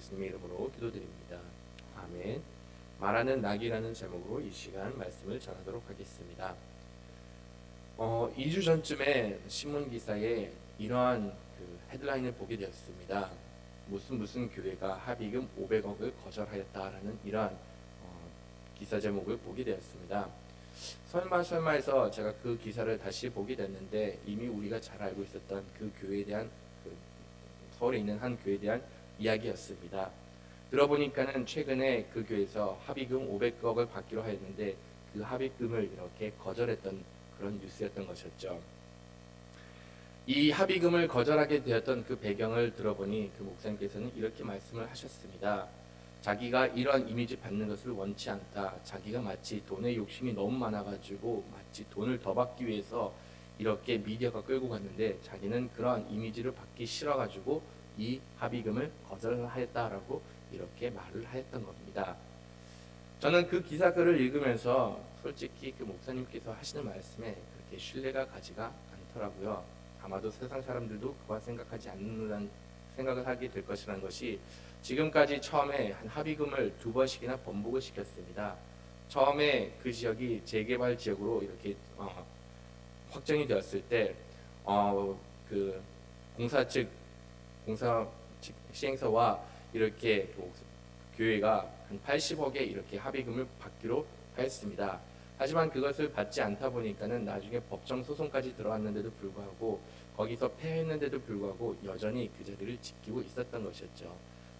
예수님의 이름으로 기도드립니다. 아멘. 말하는 낙이라는 제목으로 이 시간 말씀을 전하도록 하겠습니다. 2주 전쯤에 신문 기사에 이러한 헤드라인을 보게 되었습니다. 무슨 교회가 합의금 500억을 거절하였다라는 이러한 기사 제목을 보게 되었습니다. 설마 해서 제가 그 기사를 다시 보게 됐는데 이미 우리가 잘 알고 있었던 그 교회에 대한 서울에 있는 한 교회에 대한 이야기였습니다. 들어보니까는 최근에 그 교회에서 합의금 500억을 받기로 하였는데 그 합의금을 이렇게 거절했던 그런 뉴스였던 것이었죠. 이 합의금을 거절하게 되었던 그 배경을 들어보니 그 목사님께서는 이렇게 말씀을 하셨습니다. 자기가 이러한 이미지 받는 것을 원치 않다. 자기가 마치 돈에 욕심이 너무 많아가지고 마치 돈을 더 받기 위해서 이렇게 미디어가 끌고 갔는데 자기는 그러한 이미지를 받기 싫어가지고 이 합의금을 거절하였다라고 이렇게 말을 하였던 겁니다. 저는 그 기사 글을 읽으면서 솔직히 그 목사님께서 하시는 말씀에 그렇게 신뢰가 가지가 않더라고요. 아마도 세상 사람들도 그와 생각하지 않는 생각을 하게 될 것이라는 것이 지금까지 처음에 한 합의금을 2번씩이나 번복을 시켰습니다. 처음에 그 지역이 재개발 지역으로 이렇게 확정이 되었을 때 그 공사 시행서와 이렇게 교회가 한 80억에 이렇게 합의금을 받기로 하였습니다. 하지만 그것을 받지 않다 보니까는 나중에 법정 소송까지 들어왔는데도 불구하고 거기서 패했는데도 불구하고 여전히 그 자리를 지키고 있었던 것이었죠.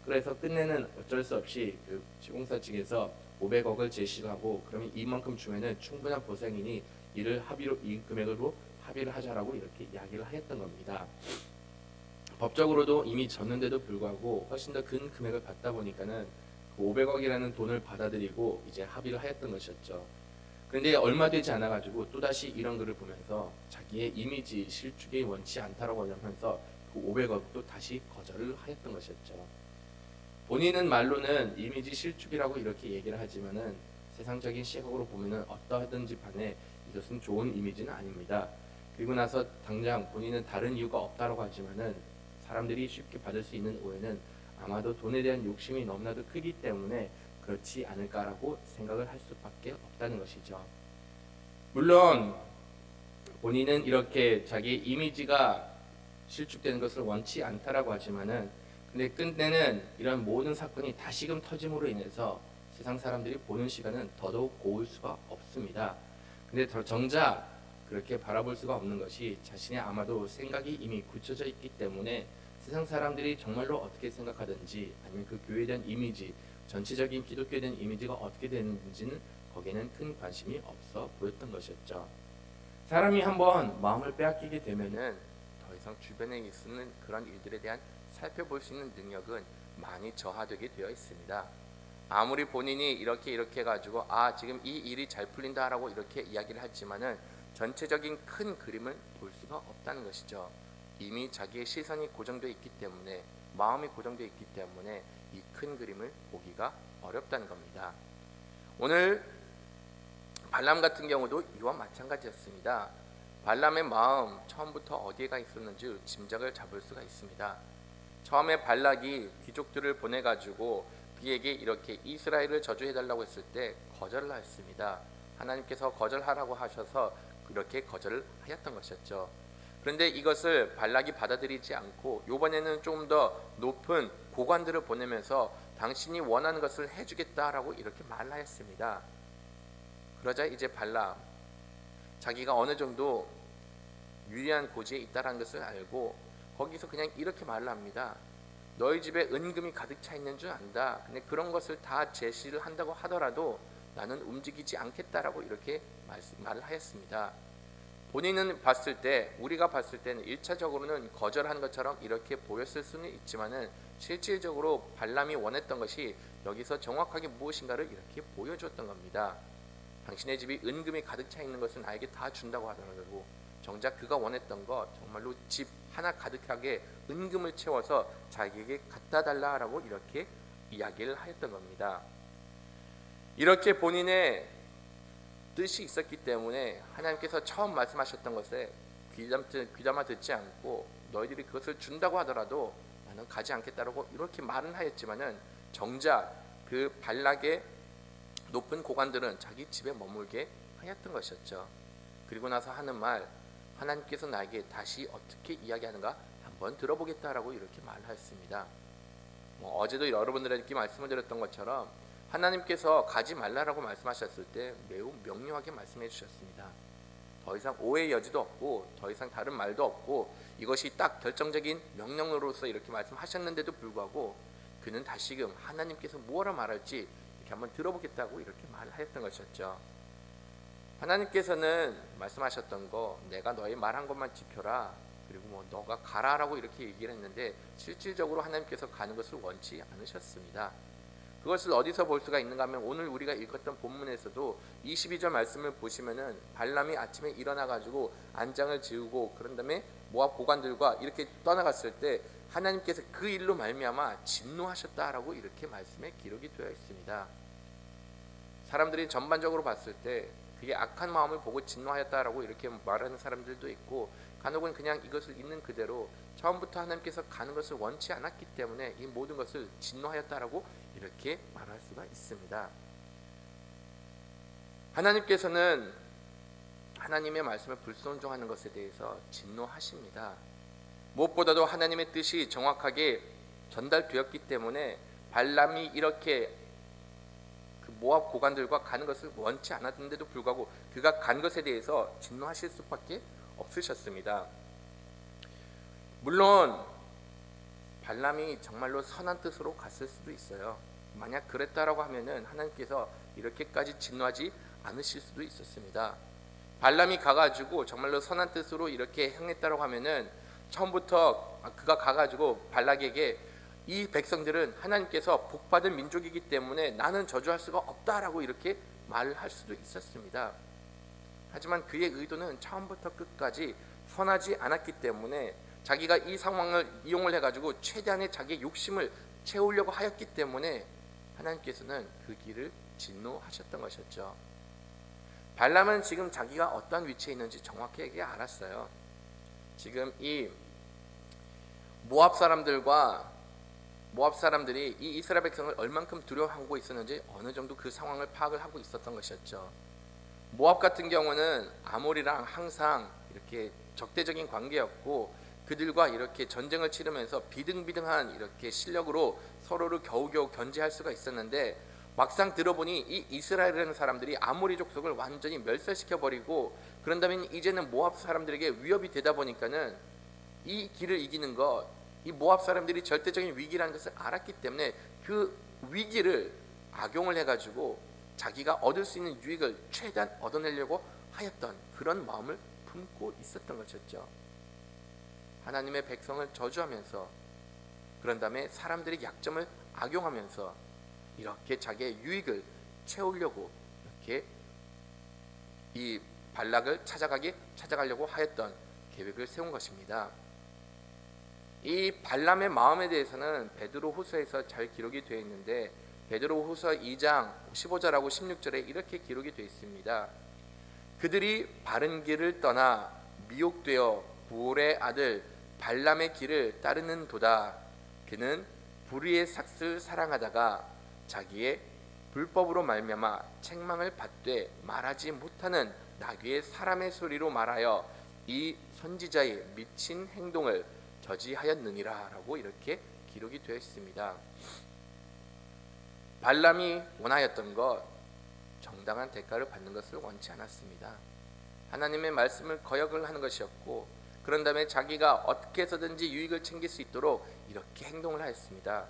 그래서 끝내는 어쩔 수 없이 그 시공사 측에서 500억을 제시하고 그러면 이만큼 주면은 충분한 보상이니 이 금액으로 합의를 하자라고 이렇게 이야기를 하였던 겁니다. 법적으로도 이미 졌는데도 불구하고 훨씬 더 큰 금액을 받다 보니까는 그 500억이라는 돈을 받아들이고 이제 합의를 하였던 것이었죠. 그런데 얼마 되지 않아 가지고 또다시 이런 글을 보면서 자기의 이미지 실축이 원치 않다라고 하면서 그 500억도 다시 거절을 하였던 것이었죠. 본인은 말로는 이미지 실축이라고 이렇게 얘기를 하지만은 세상적인 시각으로 보면은 어떠하든지 간에 이것은 좋은 이미지는 아닙니다. 그리고 나서 당장 본인은 다른 이유가 없다라고 하지만은 사람들이 쉽게 받을 수 있는 오해는 아마도 돈에 대한 욕심이 너무나도 크기 때문에 그렇지 않을까라고 생각을 할 수밖에 없다는 것이죠. 물론 본인은 이렇게 자기 이미지가 실축되는 것을 원치 않다라고 하지만은 근데 끝내는 이런 모든 사건이 다시금 터짐으로 인해서 세상 사람들이 보는 시간은 더더욱 고울 수가 없습니다. 근데 정작 그렇게 바라볼 수가 없는 것이 자신의 아마도 생각이 이미 굳혀져 있기 때문에 세상 사람들이 정말로 어떻게 생각하든지 아니면 그 교회에 대한 이미지, 전체적인 기독교에 대한 이미지가 어떻게 되는지는 거기에는 큰 관심이 없어 보였던 것이었죠. 사람이 한번 마음을 빼앗기게 되면은 더 이상 주변에 있는 그런 일들에 대한 살펴볼 수 있는 능력은 많이 저하되게 되어 있습니다. 아무리 본인이 이렇게 해가지고 지금 이 일이 잘 풀린다라고 이렇게 이야기를 하지만은 전체적인 큰 그림을 볼 수가 없다는 것이죠. 이미 자기의 시선이 고정되어 있기 때문에 마음이 고정되어 있기 때문에 이 큰 그림을 보기가 어렵다는 겁니다. 오늘 발람 같은 경우도 이와 마찬가지였습니다. 발람의 마음 처음부터 어디에가 있었는지 짐작을 잡을 수가 있습니다. 처음에 발락이 귀족들을 보내가지고 그에게 이렇게 이스라엘을 저주해달라고 했을 때 거절을 했습니다. 하나님께서 거절하라고 하셔서 그렇게 거절을 하였던 것이었죠. 그런데 이것을 발락이 받아들이지 않고 이번에는 좀 더 높은 고관들을 보내면서 당신이 원하는 것을 해주겠다라고 이렇게 말하였습니다. 그러자 이제 발락 자기가 어느 정도 유리한 고지에 있다는 것을 알고 거기서 그냥 이렇게 말을 합니다. 너희 집에 은금이 가득 차 있는 줄 안다. 근데 그런 것을 다 제시를 한다고 하더라도 나는 움직이지 않겠다라고 이렇게 말을 하였습니다. 본인은 봤을 때 우리가 봤을 때는 1차적으로는 거절한 것처럼 이렇게 보였을 수는 있지만은 실질적으로 발람이 원했던 것이 여기서 정확하게 무엇인가를 이렇게 보여줬던 겁니다. 당신의 집이 은금이 가득 차 있는 것은 나에게 다 준다고 하더라도 정작 그가 원했던 것 정말로 집 하나 가득하게 은금을 채워서 자기에게 갖다 달라라고 이렇게 이야기를 하였던 겁니다. 이렇게 본인의 뜻이 있었기 때문에 하나님께서 처음 말씀하셨던 것에 귀담아 듣지 않고 너희들이 그것을 준다고 하더라도 나는 가지 않겠다라고 이렇게 말은 하였지만은 정작 그 발락의 높은 고관들은 자기 집에 머물게 하였던 것이었죠. 그리고 나서 하는 말, 하나님께서 나에게 다시 어떻게 이야기하는가 한번 들어보겠다라고 이렇게 말하였습니다. 어제도 여러분들에게 말씀을 드렸던 것처럼 하나님께서 가지 말라라고 말씀하셨을 때 매우 명료하게 말씀해 주셨습니다. 더 이상 오해의 여지도 없고 더 이상 다른 말도 없고 이것이 딱 결정적인 명령으로서 이렇게 말씀하셨는데도 불구하고 그는 다시금 하나님께서 무엇라 말할지 이렇게 한번 들어보겠다고 이렇게 말하였던 것이었죠. 하나님께서는 말씀하셨던 거, 내가 너의 말한 것만 지켜라, 그리고 너가 가라라고 이렇게 얘기를 했는데 실질적으로 하나님께서 가는 것을 원치 않으셨습니다. 그것을 어디서 볼 수가 있는가 하면 오늘 우리가 읽었던 본문에서도 22절 말씀을 보시면은 발람이 아침에 일어나 가지고 안장을 지우고 그런 다음에 모압 고관들과 이렇게 떠나갔을 때 하나님께서 그 일로 말미암아 진노하셨다라고 이렇게 말씀에 기록이 되어 있습니다. 사람들이 전반적으로 봤을 때 그게 악한 마음을 보고 진노하였다라고 이렇게 말하는 사람들도 있고, 간혹은 그냥 이것을 있는 그대로 처음부터 하나님께서 가는 것을 원치 않았기 때문에 이 모든 것을 진노하였다라고 이렇게 말할 수가 있습니다. 하나님께서는 하나님의 말씀을 불순종하는 것에 대해서 진노하십니다. 무엇보다도 하나님의 뜻이 정확하게 전달되었기 때문에 발람이 이렇게 그 모압 고관들과 가는 것을 원치 않았는데도 불구하고 그가 간 것에 대해서 진노하실 수밖에 없으셨습니다. 물론 발람이 정말로 선한 뜻으로 갔을 수도 있어요. 만약 그랬다라고 하면은 하나님께서 이렇게까지 진노하지 않으실 수도 있었습니다. 발람이 가가지고 정말로 선한 뜻으로 이렇게 행했다라고 하면은 처음부터 그가 가가지고 발락에게 이 백성들은 하나님께서 복받은 민족이기 때문에 나는 저주할 수가 없다라고 이렇게 말을 할 수도 있었습니다. 하지만 그의 의도는 처음부터 끝까지 선하지 않았기 때문에 자기가 이 상황을 이용을 해가지고 최대한의 자기의 욕심을 채우려고 하였기 때문에 하나님께서는 그 길을 진노하셨던 것이었죠. 발람은 지금 자기가 어떤 위치에 있는지 정확하게 알았어요. 지금 이 모압 사람들이 이 이스라엘 백성을 얼만큼 두려워하고 있었는지 어느 정도 그 상황을 파악을 하고 있었던 것이었죠. 모압 같은 경우는 아몰이랑 항상 이렇게 적대적인 관계였고 그들과 이렇게 전쟁을 치르면서 비등비등한 이렇게 실력으로 서로를 겨우겨우 견제할 수가 있었는데 막상 들어보니 이 이스라엘이라는 사람들이 아모리 족속을 완전히 멸살시켜버리고 그런 다음에 이제는 모압 사람들에게 위협이 되다 보니까는 이 길을 이기는 것, 이 모압 사람들이 절대적인 위기라는 것을 알았기 때문에 그 위기를 악용을 해가지고 자기가 얻을 수 있는 유익을 최대한 얻어내려고 하였던 그런 마음을 품고 있었던 것이었죠. 하나님의 백성을 저주하면서 그런 다음에 사람들의 약점을 악용하면서 이렇게 자기의 유익을 채우려고 이렇게 이 발락을 찾아가려고 하였던 계획을 세운 것입니다. 이 발람의 마음에 대해서는 베드로후서에서 잘 기록이 되어 있는데 베드로후서 2장 15절하고 16절에 이렇게 기록이 되어 있습니다. 그들이 바른 길을 떠나 미혹되어 부올의 아들 발람의 길을 따르는 도다. 그는 불의의 삭슬 사랑하다가 자기의 불법으로 말미암아 책망을 받되 말하지 못하는 나귀의 사람의 소리로 말하여 이 선지자의 미친 행동을 저지하였느니라 라고 이렇게 기록이 되어 있습니다. 발람이 원하였던 것, 정당한 대가를 받는 것을 원치 않았습니다. 하나님의 말씀을 거역을 하는 것이었고 그런 다음에 자기가 어떻게 해서든지 유익을 챙길 수 있도록 이렇게 행동을 하였습니다.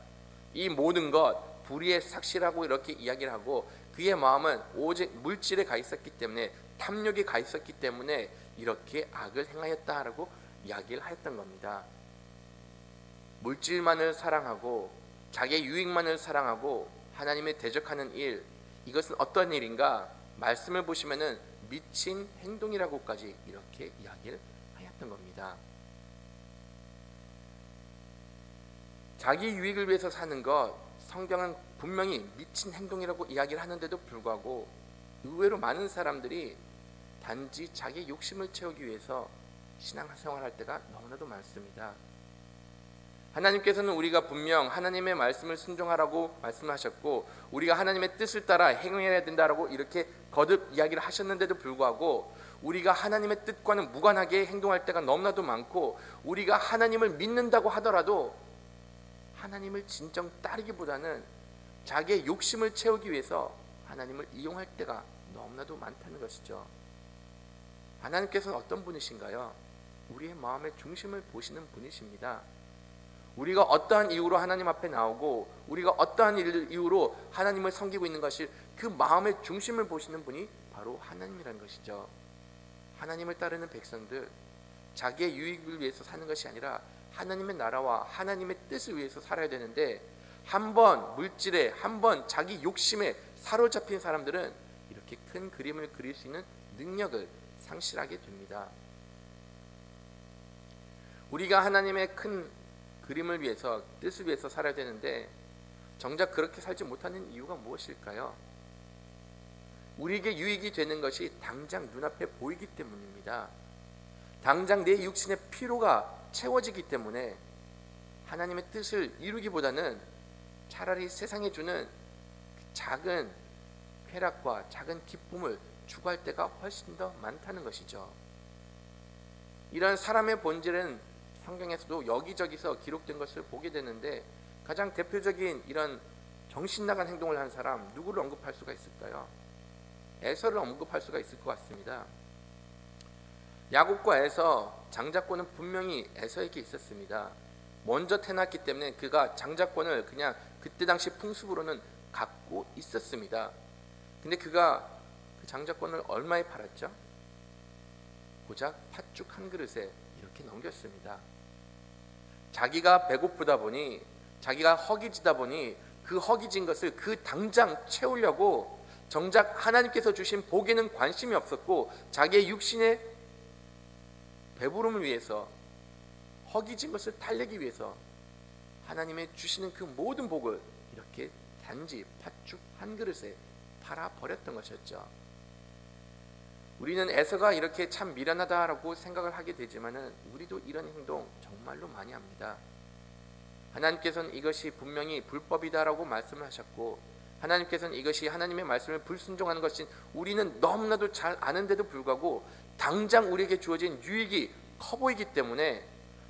이 모든 것 불의의 삭시라고 이렇게 이야기를 하고 그의 마음은 오직 물질에 가 있었기 때문에 탐욕에 가 있었기 때문에 이렇게 악을 행하였다라고 이야기를 하였던 겁니다. 물질만을 사랑하고 자기의 유익만을 사랑하고 하나님의 대적하는 일, 이것은 어떤 일인가? 말씀을 보시면은 미친 행동이라고까지 이렇게 이야기를 하였던 겁니다. 자기 유익을 위해서 사는 것, 성경은 분명히 미친 행동이라고 이야기를 하는데도 불구하고 의외로 많은 사람들이 단지 자기 욕심을 채우기 위해서 신앙생활할 때가 너무나도 많습니다. 하나님께서는 우리가 분명 하나님의 말씀을 순종하라고 말씀하셨고 우리가 하나님의 뜻을 따라 행해야 된다라고 이렇게 거듭 이야기를 하셨는데도 불구하고 우리가 하나님의 뜻과는 무관하게 행동할 때가 너무나도 많고 우리가 하나님을 믿는다고 하더라도 하나님을 진정 따르기보다는 자기의 욕심을 채우기 위해서 하나님을 이용할 때가 너무나도 많다는 것이죠. 하나님께서는 어떤 분이신가요? 우리의 마음의 중심을 보시는 분이십니다. 우리가 어떠한 이유로 하나님 앞에 나오고 우리가 어떠한 이유로 하나님을 섬기고 있는 것이 그 마음의 중심을 보시는 분이 바로 하나님이라는 것이죠. 하나님을 따르는 백성들, 자기의 유익을 위해서 사는 것이 아니라 하나님의 나라와 하나님의 뜻을 위해서 살아야 되는데 한번 물질에 한번 자기 욕심에 사로잡힌 사람들은 이렇게 큰 그림을 그릴 수 있는 능력을 상실하게 됩니다. 우리가 하나님의 큰 그림을 위해서 뜻을 위해서 살아야 되는데 정작 그렇게 살지 못하는 이유가 무엇일까요? 우리에게 유익이 되는 것이 당장 눈앞에 보이기 때문입니다. 당장 내 육신의 피로가 채워지기 때문에 하나님의 뜻을 이루기보다는 차라리 세상에 주는 작은 쾌락과 작은 기쁨을 추구할 때가 훨씬 더 많다는 것이죠. 이런 사람의 본질은 성경에서도 여기저기서 기록된 것을 보게 되는데 가장 대표적인 이런 정신나간 행동을 한 사람 누구를 언급할 수가 있을까요? 에서를 언급할 수가 있을 것 같습니다. 야곱과 에서 장자권은 분명히 에서에게 있었습니다. 먼저 태어났기 때문에 그가 장자권을 그냥 그때 당시 풍습으로는 갖고 있었습니다. 근데 그가 그 장자권을 얼마에 팔았죠? 고작 팥죽 한 그릇에 이렇게 넘겼습니다. 자기가 배고프다 보니 자기가 허기지다 보니 그 허기진 것을 그 당장 채우려고 정작 하나님께서 주신 복에는 관심이 없었고 자기의 육신의 배부름을 위해서 허기진 것을 달래기 위해서 하나님의 주시는 그 모든 복을 이렇게 단지 팥죽 한 그릇에 팔아버렸던 것이었죠. 우리는 에서가 이렇게 참 미련하다라고 생각을 하게 되지만은 우리도 이런 행동 정말로 많이 합니다. 하나님께서는 이것이 분명히 불법이다라고 말씀을 하셨고 하나님께서는 이것이 하나님의 말씀을 불순종하는 것인 우리는 너무나도 잘 아는데도 불구하고 당장 우리에게 주어진 유익이 커 보이기 때문에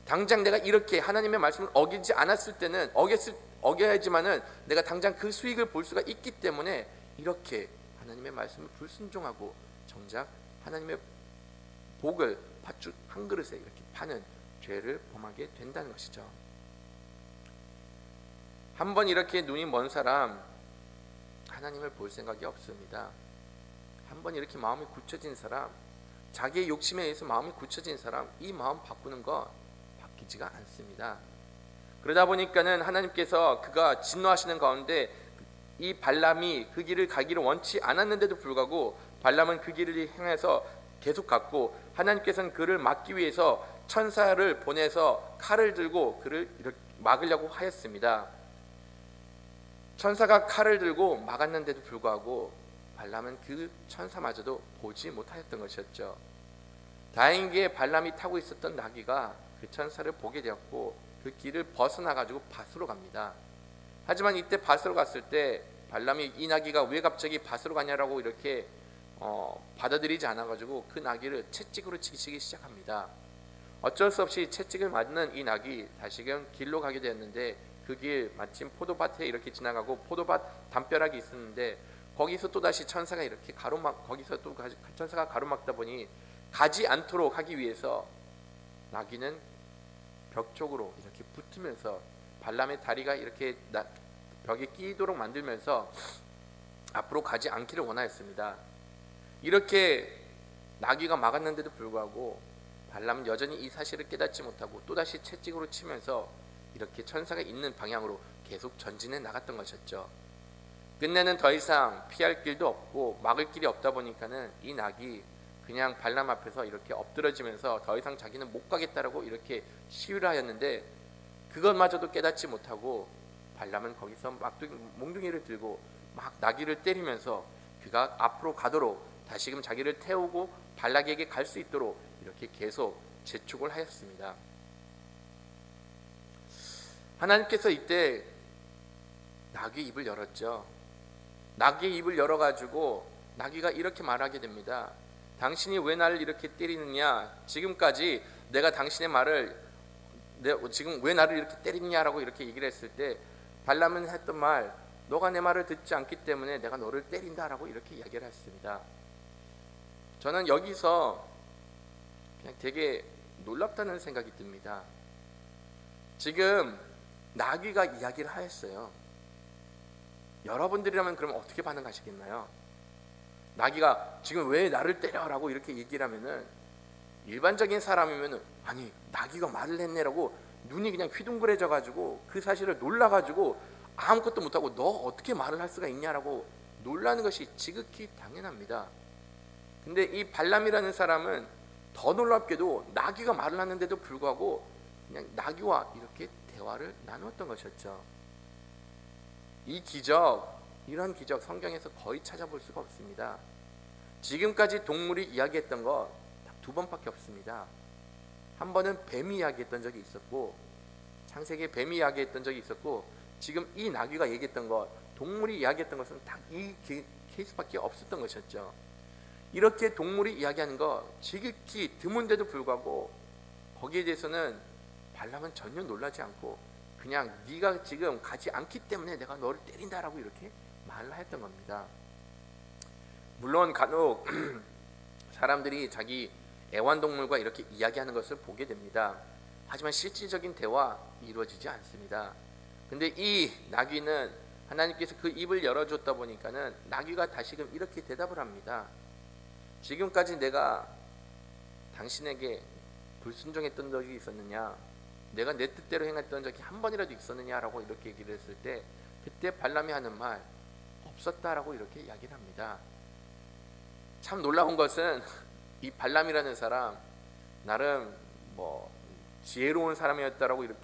당장 내가 이렇게 하나님의 말씀을 어기지 않았을 때는 어겨야지만은 내가 당장 그 수익을 볼 수가 있기 때문에 이렇게 하나님의 말씀을 불순종하고 정작 하나님의 복을 팥죽 한 그릇에 이렇게 파는 죄를 범하게 된다는 것이죠. 한번 이렇게 눈이 먼 사람 하나님을 볼 생각이 없습니다. 한번 이렇게 마음이 굳혀진 사람, 자기의 욕심에 의해서 마음이 굳혀진 사람, 이 마음 바꾸는 거 바뀌지가 않습니다. 그러다 보니까는 하나님께서 그가 진노하시는 가운데 이 발람이 그 길을 가기를 원치 않았는데도 불구하고 발람은 그 길을 향해서 계속 갔고 하나님께서는 그를 막기 위해서 천사를 보내서 칼을 들고 그를 이렇게 막으려고 하였습니다. 천사가 칼을 들고 막았는데도 불구하고 발람은 그 천사마저도 보지 못하였던 것이었죠. 다행히 발람이 타고 있었던 나귀가 그 천사를 보게 되었고 그 길을 벗어나가지고 밭으로 갑니다. 하지만 이때 밭으로 갔을 때 발람이 이 나귀가 왜 갑자기 밭으로 가냐라고 이렇게 받아들이지 않아가지고 그 나귀를 채찍으로 치기 시작합니다. 어쩔 수 없이 채찍을 맞는 이 나귀 다시금 길로 가게 되었는데 그 길 마침 포도밭에 이렇게 지나가고 포도밭 담벼락이 있었는데 거기서 또 다시 천사가 이렇게 거기서 또 천사가 가로막다 보니 가지 않도록 하기 위해서 나귀는 벽 쪽으로 이렇게 붙으면서 발람의 다리가 이렇게 벽에 끼도록 만들면서 앞으로 가지 않기를 원하였습니다. 이렇게 나귀가 막았는데도 불구하고 발람은 여전히 이 사실을 깨닫지 못하고 또다시 채찍으로 치면서 이렇게 천사가 있는 방향으로 계속 전진해 나갔던 것이었죠. 끝내는 더 이상 피할 길도 없고 막을 길이 없다 보니까는 이 낙이 그냥 발람 앞에서 이렇게 엎드러지면서 더 이상 자기는 못 가겠다라고 이렇게 시위를 하였는데 그것마저도 깨닫지 못하고 발람은 거기서 몽둥이를 들고 막 나귀를 때리면서 그가 앞으로 가도록 다시금 자기를 태우고 발락에게 갈 수 있도록 이렇게 계속 재촉을 하였습니다. 하나님께서 이때 나귀의 입을 열었죠. 나귀의 입을 열어가지고 나귀가 이렇게 말하게 됩니다. 당신이 왜 나를 이렇게 때리느냐? 지금까지 내가 당신의 말을 지금 왜 나를 이렇게 때리느냐라고 이렇게 얘기를 했을 때 발람은 했던 말, 너가 내 말을 듣지 않기 때문에 내가 너를 때린다라고 이렇게 이야기를 했습니다. 저는 여기서 그냥 되게 놀랍다는 생각이 듭니다. 지금 나귀가 이야기를 하였어요. 여러분들이라면 그럼 어떻게 반응하시겠나요? 나귀가 지금 왜 나를 때려라고 이렇게 얘기를 하면은, 일반적인 사람이면은 아니 나귀가 말을 했네라고 눈이 그냥 휘둥그레져 가지고 그 사실을 놀라 가지고 아무것도 못하고 너 어떻게 말을 할 수가 있냐라고 놀라는 것이 지극히 당연합니다. 근데 이 발람이라는 사람은 더 놀랍게도 나귀가 말을 하는데도 불구하고 그냥 나귀와 이렇게 대화를 나누었던 것이었죠. 이 기적, 이런 기적 성경에서 거의 찾아볼 수가 없습니다. 지금까지 동물이 이야기했던 거 딱 2번밖에 없습니다. 한 번은 뱀이 이야기했던 적이 있었고, 창세기에 뱀이 이야기했던 적이 있었고, 지금 이 나귀가 얘기했던 것, 동물이 이야기했던 것은 딱 이 케이스밖에 없었던 것이었죠. 이렇게 동물이 이야기하는 거 지극히 드문데도 불구하고 거기에 대해서는 발람은 전혀 놀라지 않고 그냥 네가 지금 가지 않기 때문에 내가 너를 때린다라고 이렇게 말을 했던 겁니다. 물론 간혹 사람들이 자기 애완동물과 이렇게 이야기하는 것을 보게 됩니다. 하지만 실질적인 대화 이루어지지 않습니다. 근데 이 나귀는 하나님께서 그 입을 열어줬다 보니까는 나귀가 다시금 이렇게 대답을 합니다. 지금까지 내가 당신에게 불순종했던 적이 있었느냐? 내가 내 뜻대로 행했던 적이 한 번이라도 있었느냐라고 이렇게 얘기를 했을 때, 그때 발람이 하는 말, 없었다라고 이렇게 이야기를 합니다. 참 놀라운 것은 이 발람이라는 사람 나름 지혜로운 사람이었다라고 이렇게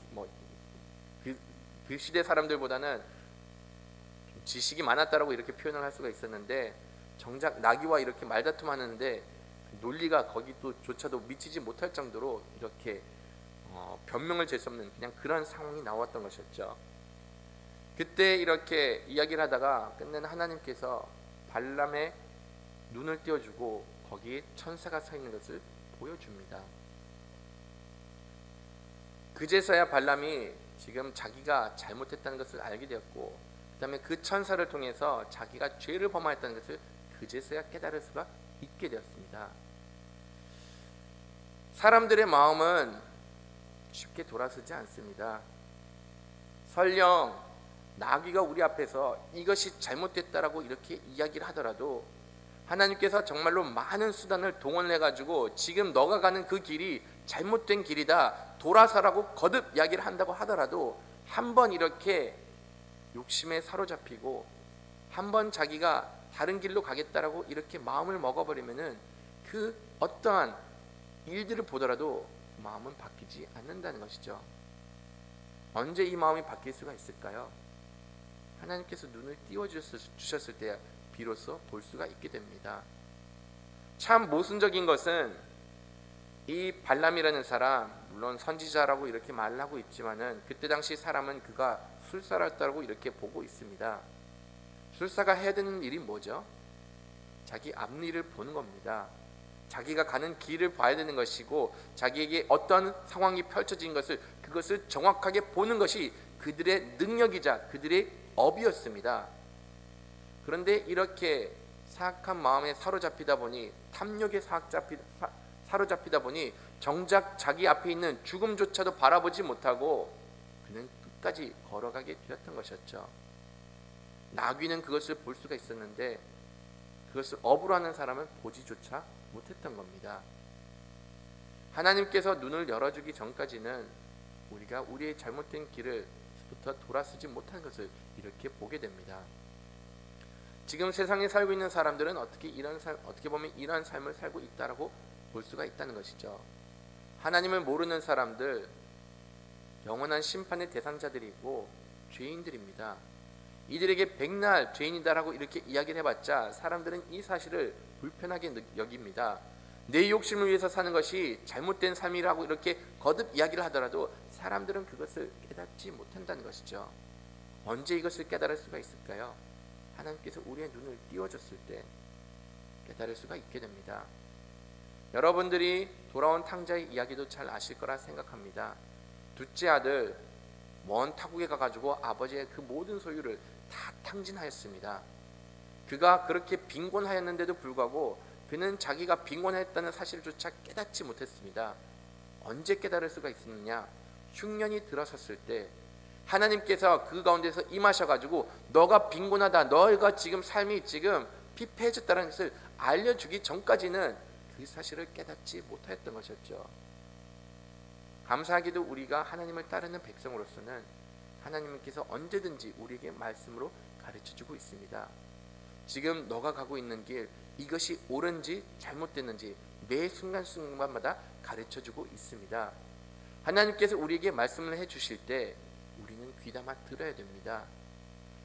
그 시대 사람들보다는 지식이 많았다라고 이렇게 표현을 할 수가 있었는데, 정작 나귀와 이렇게 말다툼하는데 논리가 거기조차도 미치지 못할 정도로 이렇게 변명을 질 수 없는 그냥 그런 상황이 나왔던 것이었죠. 그때 이렇게 이야기를 하다가 끝내는 하나님께서 발람의 눈을 띄워주고 거기에 천사가 서 있는 것을 보여줍니다. 그제서야 발람이 지금 자기가 잘못했다는 것을 알게 되었고, 그 다음에 그 천사를 통해서 자기가 죄를 범하였다는 것을 그제서야 깨달을 수가 있게 되었습니다. 사람들의 마음은 쉽게 돌아서지 않습니다. 설령 나귀가 우리 앞에서 이것이 잘못됐다라고 이렇게 이야기를 하더라도 하나님께서 정말로 많은 수단을 동원해 가지고 지금 너가 가는 그 길이 잘못된 길이다, 돌아서라고 거듭 이야기를 한다고 하더라도 한번 이렇게 욕심에 사로잡히고 한번 자기가 다른 길로 가겠다라고 이렇게 마음을 먹어버리면은 그 어떠한 일들을 보더라도 마음은 바뀌지 않는다는 것이죠. 언제 이 마음이 바뀔 수가 있을까요? 하나님께서 눈을 띄워주셨을 때 비로소 볼 수가 있게 됩니다. 참 모순적인 것은 이 발람이라는 사람, 물론 선지자라고 이렇게 말을 하고 있지만은 그때 당시 사람은 그가 술사였다고 이렇게 보고 있습니다. 술사가 해야 되는 일이 뭐죠? 자기 앞일을 보는 겁니다. 자기가 가는 길을 봐야 되는 것이고, 자기에게 어떤 상황이 펼쳐진 것을 그것을 정확하게 보는 것이 그들의 능력이자 그들의 업이었습니다. 그런데 이렇게 사악한 마음에 사로잡히다 보니, 탐욕에 사로잡히다 보니 정작 자기 앞에 있는 죽음조차도 바라보지 못하고 그는 끝까지 걸어가게 되었던 것이었죠. 나귀는 그것을 볼 수가 있었는데 그것을 업으로 하는 사람은 보지조차 못했던 겁니다. 하나님께서 눈을 열어주기 전까지는 우리가 우리의 잘못된 길을부터 돌아서지 못하는 것을 이렇게 보게 됩니다. 지금 세상에 살고 있는 사람들은 어떻게 보면 이런 삶을 살고 있다라고 볼 수가 있다는 것이죠. 하나님을 모르는 사람들, 영원한 심판의 대상자들이고 죄인들입니다. 이들에게 백날 죄인이다라고 이렇게 이야기를 해봤자 사람들은 이 사실을 불편하게 여깁니다. 내 욕심을 위해서 사는 것이 잘못된 삶이라고 이렇게 거듭 이야기를 하더라도 사람들은 그것을 깨닫지 못한다는 것이죠. 언제 이것을 깨달을 수가 있을까요? 하나님께서 우리의 눈을 띄워줬을 때 깨달을 수가 있게 됩니다. 여러분들이 돌아온 탕자의 이야기도 잘 아실 거라 생각합니다. 둘째 아들 먼 타국에 가가지고 아버지의 그 모든 소유를 다 탕진하였습니다. 그가 그렇게 빈곤하였는데도 불구하고 그는 자기가 빈곤했다는 사실조차 깨닫지 못했습니다. 언제 깨달을 수가 있었느냐? 흉년이 들어섰을 때 하나님께서 그 가운데서 임하셔가지고 너가 빈곤하다, 너가 지금 삶이 지금 피폐해졌다는 것을 알려주기 전까지는 그 사실을 깨닫지 못하였던 것이었죠. 감사하게도 우리가 하나님을 따르는 백성으로서는 하나님께서 언제든지 우리에게 말씀으로 가르쳐주고 있습니다. 지금 너가 가고 있는 길, 이것이 옳은지 잘못됐는지 매 순간순간마다 가르쳐주고 있습니다. 하나님께서 우리에게 말씀을 해주실 때 우리는 귀담아 들어야 됩니다.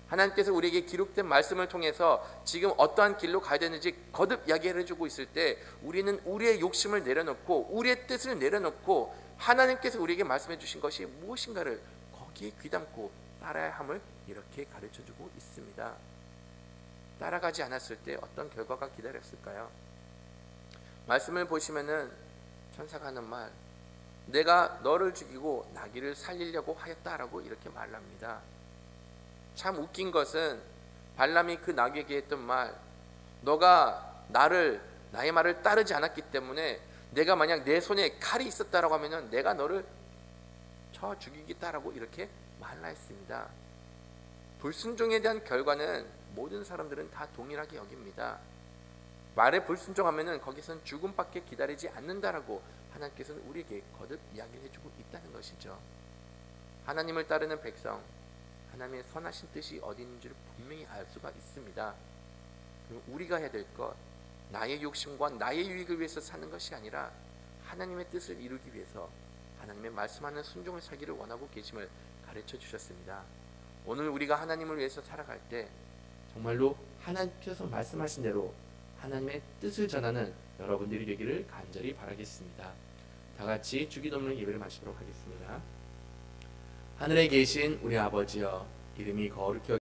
하나님께서 우리에게 기록된 말씀을 통해서 지금 어떠한 길로 가야 되는지 거듭 이야기를 해주고 있을 때 우리는 우리의 욕심을 내려놓고 우리의 뜻을 내려놓고 하나님께서 우리에게 말씀해 주신 것이 무엇인가를 거기에 귀담고 따라야 함을 이렇게 가르쳐주고 있습니다. 따라가지 않았을 때 어떤 결과가 기다렸을까요? 말씀을 보시면은 천사가 하는 말, 내가 너를 죽이고 나귀를 살리려고 하였다라고 이렇게 말합니다. 참 웃긴 것은 발람이 그 나귀에게 했던 말, 너가 나의 말을 따르지 않았기 때문에 내가 만약 내 손에 칼이 있었다라고 하면은 내가 너를 쳐 죽이겠다라고 이렇게 말했습니다. 불순종에 대한 결과는 모든 사람들은 다 동일하게 여깁니다. 말에 불순종하면은 거기서는 죽음밖에 기다리지 않는다라고 하나님께서는 우리에게 거듭 이야기를 해주고 있다는 것이죠. 하나님을 따르는 백성, 하나님의 선하신 뜻이 어디 있는지를 분명히 알 수가 있습니다. 그럼 우리가 해야 될 것, 나의 욕심과 나의 유익을 위해서 사는 것이 아니라 하나님의 뜻을 이루기 위해서 하나님의 말씀하는 순종을 살기를 원하고 계심을 가르쳐 주셨습니다. 오늘 우리가 하나님을 위해서 살아갈 때 정말로 하나님께서 말씀하신 대로 하나님의 뜻을 전하는 여러분들이 되기를 간절히 바라겠습니다. 다 같이 주기도문 예배를 마치도록 하겠습니다. 하늘에 계신 우리 아버지여, 이름이 거룩히